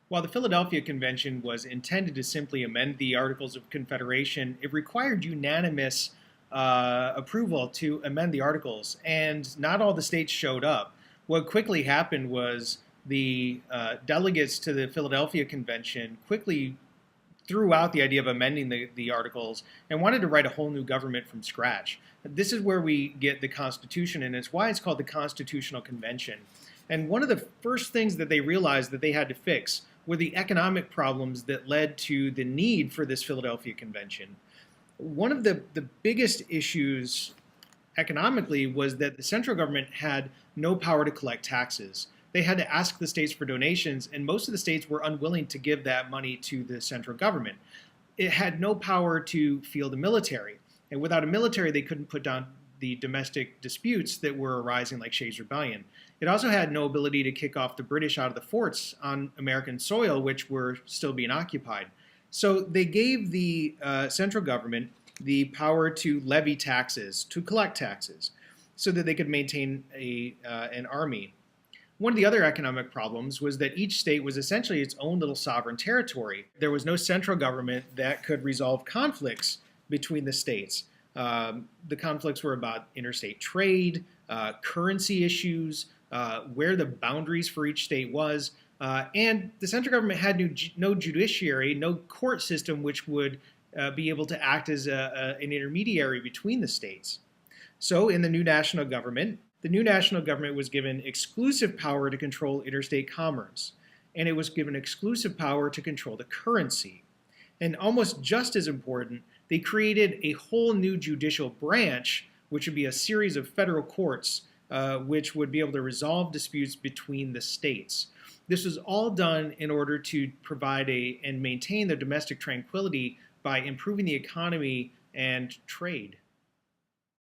While the Philadelphia Convention was intended to simply amend the Articles of Confederation, it required unanimous approval to amend the Articles, and not all the states showed up. What quickly happened was the delegates to the Philadelphia Convention quickly threw out the idea of amending the Articles and wanted to write a whole new government from scratch. This is where we get the Constitution, and it's why it's called the Constitutional Convention. And one of the first things that they realized that they had to fix were the economic problems that led to the need for this Philadelphia Convention. One of the biggest issues economically was that the central government had no power to collect taxes. They had to ask the states for donations, and most of the states were unwilling to give that money to the central government. It had no power to field a military, and without a military, they couldn't put down the domestic disputes that were arising, like Shays' Rebellion. It also had no ability to kick off the British out of the forts on American soil, which were still being occupied. So they gave the central government the power to levy taxes, to collect taxes, so that they could maintain an army. One of the other economic problems was that each state was essentially its own little sovereign territory. There was no central government that could resolve conflicts between the states. The conflicts were about interstate trade, currency issues, where the boundaries for each state was, and the central government had no judiciary, no court system which would be able to act as an intermediary between the states. So in the new national government, the new national government was given exclusive power to control interstate commerce, and it was given exclusive power to control the currency. And almost just as important, they created a whole new judicial branch, which would be a series of federal courts, which would be able to resolve disputes between the states. This was all done in order to provide and maintain the domestic tranquility by improving the economy and trade.